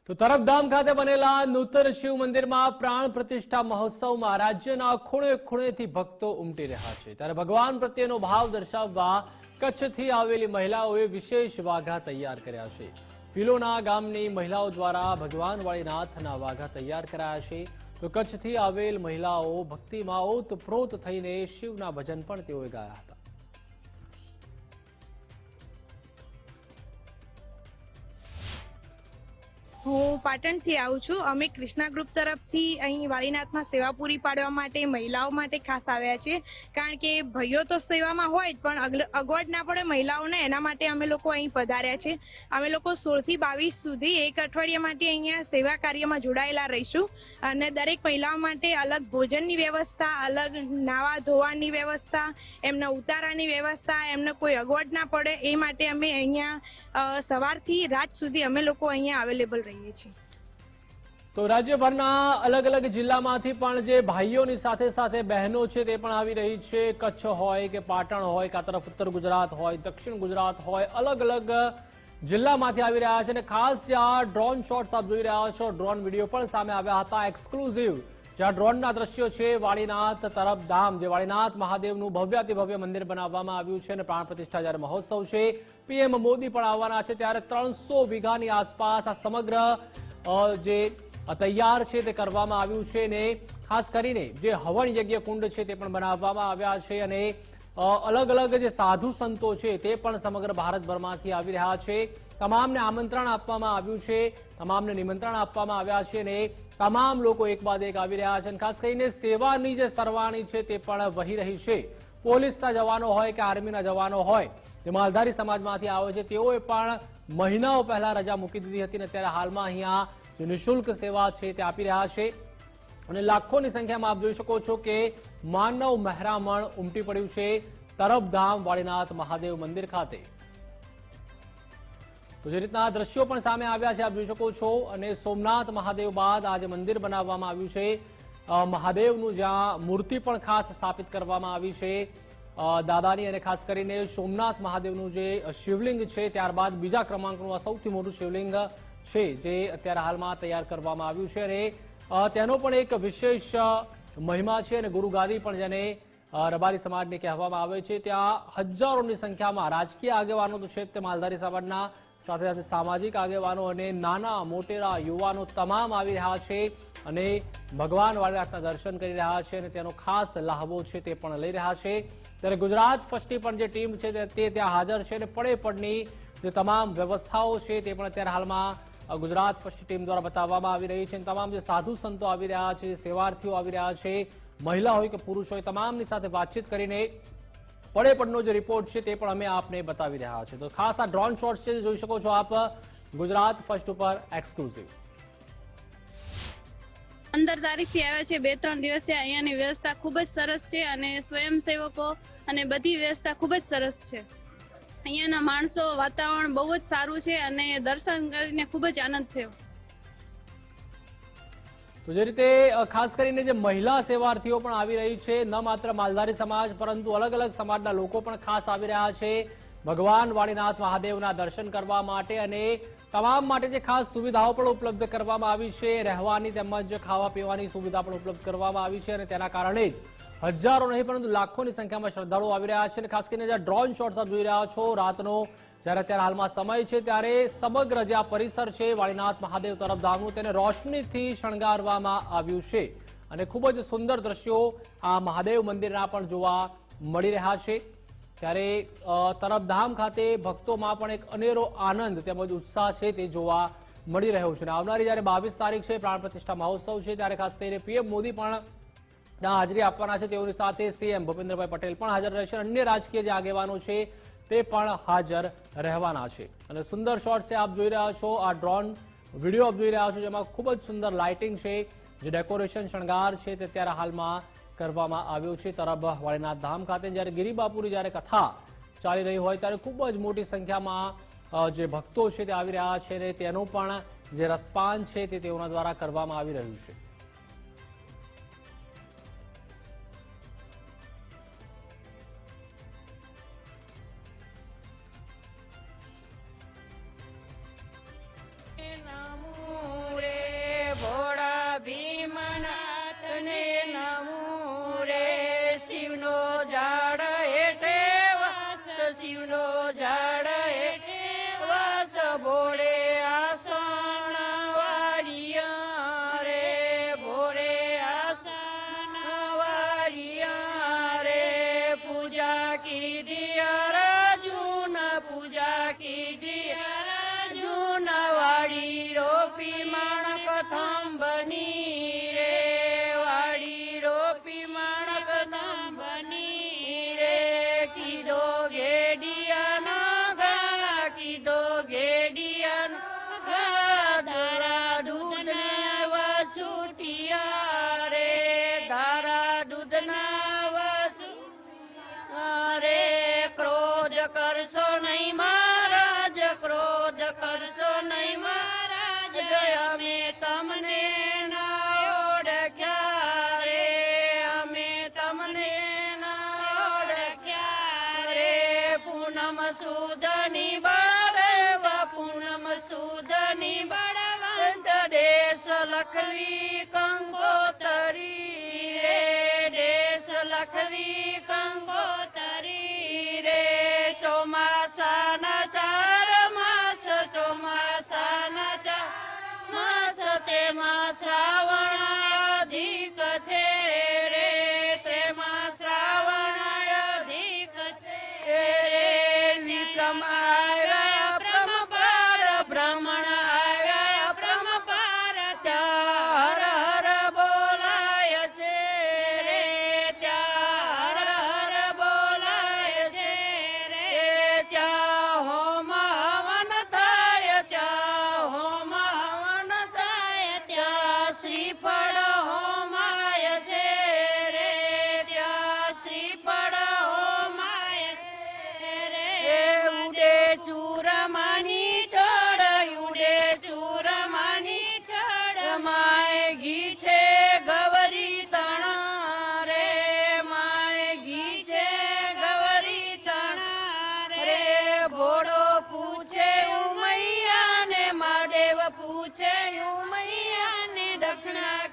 તો તરફધામ ખાતે બનેલા નૂતન શિવ મંદિરમાં પ્રાણ પ્રતિષ્ઠા મહોત્સવમાં રાજ્યના ખૂણે ખૂણેથી ભક્તો ઉમટી રહ્યા છે। ત્યારે ભગવાન પ્રત્યેનો ભાવ દર્શાવવા કચ્છથી આવેલી મહિલાઓએ વિશેષ વાઘા તૈયાર કર્યા છે। ફિલોના ગામની મહિલાઓ દ્વારા ભગવાન વાળીનાથના વાઘા તૈયાર કરાયા છે। તો કચ્છથી આવેલ મહિલાઓ ભક્તિમાં ઓતપ્રોત થઈને શિવના ભજન પણ તેઓએ ગાયા હતા। હું પાટણથી આવું છું। અમે કૃષ્ણા ગ્રુપ તરફથી અહીં વાળીનાથમાં સેવા પૂરી પાડવા માટે મહિલાઓ માટે ખાસ આવ્યા છીએ, કારણ કે ભાઈઓ તો સેવામાં હોય જ પણ અગવડ ના પડે મહિલાઓને, એના માટે અમે લોકો અહીં પધાર્યા છે। અમે લોકો 16 થી 22 સુધી એક અઠવાડિયા માટે અહીંયા સેવા કાર્યમાં જોડાયેલા રહીશું અને દરેક મહિલાઓ માટે અલગ ભોજનની વ્યવસ્થા, અલગ નાવા ધોવાની વ્યવસ્થા, એમના ઉતારાની વ્યવસ્થા, એમને કોઈ અગવડ ના પડે એ માટે અમે અહીંયા સવારથી રાત સુધી અમે લોકો અહીંયા અવેલેબલ રહીએ। તો રાજ્યભરના અલગ અલગ જિલ્લામાંથી પણ જે ભાઈઓની સાથે સાથે બહેનો છે તે પણ આવી રહી છે। કચ્છ હોય કે પાટણ હોય કે આ તરફ ઉત્તર ગુજરાત હોય, દક્ષિણ ગુજરાત હોય, અલગ અલગ જિલ્લામાંથી આવી રહ્યા છે। અને ખાસ જે આ ડ્રોન શોટ્સ આપ જોઈ રહ્યા છો, ડ્રોન વિડીયો પણ સામે આવ્યા હતા એક્સક્લુઝિવ, જ્યાં ડ્રોનના દ્રશ્યો છે વાળીનાથ તરફધામ, જે વાળીનાથ મહાદેવનું ભવ્યાતિભવ્ય મંદિર બનાવવામાં આવ્યું છે અને પ્રાણ પ્રતિષ્ઠા જ્યારે મહોત્સવ છે, પીએમ મોદી પણ આવવાના છે, ત્યારે 300 વીઘાની આસપાસ આ સમગ્ર જે તૈયાર છે તે કરવામાં આવ્યું છે। અને ખાસ કરીને જે હવન યજ્ઞ કુંડ છે તે પણ બનાવવામાં આવ્યા છે અને અલગ અલગ જે સાધુ સંતો છે તે પણ સમગ્ર ભારતભરમાંથી આવી રહ્યા છે। તમામને આમંત્રણ આપવામાં આવ્યું છે, તમામને નિમંત્રણ આપવામાં આવ્યા છે અને તમામ લોકો એક બાદ એક આવી રહ્યા છે। અને ખાસ કરીને સેવાની જે સરવાણી છે તે પણ વહી રહી છે। પોલીસના જવાનો હોય કે આર્મીના જવાનો હોય, જે માલધારી સમાજમાંથી આવે છે, તેઓએ પણ મહિનાઓ પહેલા રજા મૂકી દીધી હતી અને અત્યારે હાલમાં અહીંયા જે નિઃશુલ્ક સેવા છે તે આપી રહ્યા છે અને લાખોની સંખ્યામાં આપ જોઈ શકો છો કે માનવ મહેરામણ ઉમટી પડ્યું છે તરફધામ વાળીનાથ મહાદેવ મંદિર ખાતે। તો જે રીતના દ્રશ્યો પણ સામે આવ્યા છે આપ જોઈ શકો છો। અને સોમનાથ મહાદેવ બાદ આજે મંદિર બનાવવામાં આવ્યું છે, મહાદેવનું જ્યાં મૂર્તિ પણ ખાસ સ્થાપિત કરવામાં આવી છે દાદાની, અને ખાસ કરીને સોમનાથ મહાદેવનું જે શિવલિંગ છે, ત્યારબાદ બીજા ક્રમાંકનું આ સૌથી મોટું શિવલિંગ છે જે અત્યારે હાલમાં તૈયાર કરવામાં આવ્યું છે અને તેનો પણ એક વિશેષ મહિમા છે અને ગુરુગાદી પણ જેને રબારી સમાજને કહેવામાં આવે છે। ત્યાં હજારોની સંખ્યામાં રાજકીય આગેવાનો તો છે, તે માલધારી સમાજના સાથે સાથે સામાજિક આગેવાનો અને નાના મોટેરા યુવાનો તમામ આવી રહ્યા છે અને ભગવાન વાળીનાથના દર્શન કરી રહ્યા છે અને તેનો ખાસ લાહવો છે તે પણ લઈ રહ્યા છે। ત્યારે ગુજરાત ફર્સ્ટની પણ જે ટીમ છે તે ત્યાં હાજર છે અને પડે પડની જે તમામ વ્યવસ્થાઓ છે તે પણ અત્યારે હાલમાં ગુજરાત ફર્સ્ટ ટીમ દ્વારા બતાવવામાં આવી રહી છે। તમામ જે સાધુ સંતો આવી રહ્યા છે, સેવાર્થીઓ આવી રહ્યા છે, મહિલા હોય કે પુરુષ હોય, તમામની સાથે વાતચીત કરીને પડે પડનો જે રિપોર્ટ છે તે પણ અમે આપને બતાવી રહ્યા છે। તો ખાસ આ ડ્રોન શોટ્સ છે, જોઈ શકો છો આપ ગુજરાત ફર્સ્ટ ઉપર એક્સક્લુઝિવ। 15 તારીખથી આવ્યા છે, 2-3 દિવસથી અહીંયાની વ્યવસ્થા ખૂબ જ સરસ છે અને સ્વયંસેવકો અને બધી વ્યવસ્થા ખૂબ જ સરસ છે। અહીંયાના માણસો, વાતાવરણ બહુ જ સારું છે અને દર્શન કરીને ખૂબ જ આનંદ થયો। તો જે રીતે ખાસ કરીને જે મહિલા સેવાર્થીઓ પણ આવી રહી છે, ન માત્ર માલધારી સમાજ પરંતુ અલગ અલગ સમાજના લોકો પણ ખાસ આવી રહ્યા છે ભગવાન વાળીનાથ મહાદેવના દર્શન કરવા માટે અને તમામ માટે જે ખાસ સુવિધાઓ પણ ઉપલબ્ધ કરવામાં આવી છે, રહેવાની તેમજ ખાવા પીવાની સુવિધા પણ ઉપલબ્ધ કરવામાં આવી છે અને તેના કારણે જ હજારો નહીં પરંતુ લાખોની સંખ્યામાં શ્રદ્ધાળુઓ આવી રહ્યા છે। અને ખાસ કરીને જે ડ્રોન શોટ્સ આપ જોઈ રહ્યા છો, રાતનો જ્યારે અત્યારે હાલમાં સમય છે ત્યારે સમગ્ર જે આ પરિસર છે વાળીનાથ મહાદેવ તરફધામનું, તેને રોશનીથી શણગારવામાં આવ્યું છે અને ખૂબ જ સુંદર દ્રશ્યો આ મહાદેવ મંદિરના પણ જોવા મળી રહ્યા છે। ત્યારે તરફધામ ખાતે ભક્તોમાં પણ એક અનેરો આનંદ તેમજ ઉત્સાહ છે તે જોવા મળી રહ્યો છે। આવનારી જ્યારે 22 તારીખ છે, પ્રાણ પ્રતિષ્ઠા મહોત્સવ છે, ત્યારે ખાસ કરીને પીએમ મોદી પણ ત્યાં હાજરી આપવાના છે, તેઓની સાથે સીએમ ભૂપેન્દ્રભાઈ પટેલ પણ હાજર રહેશે, અન્ય રાજકીય જે આગેવાનો છે તે પણ હાજર રહેવાના છે। અને સુંદર શોટ છે આપ જોઈ રહ્યા છો, આ ડ્રોન વિડીયો આપ જોઈ રહ્યા છો, જેમાં ખૂબ જ સુંદર લાઇટિંગ છે, જે ડેકોરેશન શણગાર છે તે અત્યારે હાલમાં કરવામાં આવ્યું છે તરફ વાળીનાથ ધામ ખાતે। જ્યારે ગિરિબાપુરી જ્યારે કથા ચાલી રહી હોય ત્યારે ખૂબ જ મોટી સંખ્યામાં જે ભક્તો છે તે આવી રહ્યા છે અને તેનું પણ જે રસપાન છે તે તેઓના દ્વારા કરવામાં આવી રહ્યું છે। લખવી કંકોતરી રે, દેશ લખવી કંકોતરી રે. ચોમાસાના 4 માસ, ચોમાસાના 4 માસ, તેમાં શ્રાવણ અધિક છે રે, તેમાં શ્રાવણ અધિક છે રે. વિક્રમ આવ્યા બ્રહ્મ પર, બ્રાહ્મણ આવ્યા બ્રહ્મ પર, ત્યાં હર હર બોલાય છે રે, ત્યાં હર હર બોલાય છે રે. ત્યાં હોમ હવન થાય, ત્યાં હોમ હવન થાય, ત્યાં શ્રીફળ હોમાય છે રે, ત્યાં શ્રીફળ હોમાય છે રે. ઉડે ચૂરમાની ચડ, ઉડે ચૂરમાની ચડ, માય ઘી છે ગવરી તણા રે, માય ઘી છે ગવરી તણા રે. ભોળો પૂછે ઉમૈયા ને, મહાદેવ પૂછે ઉમૈયા ને, દક્ષિણા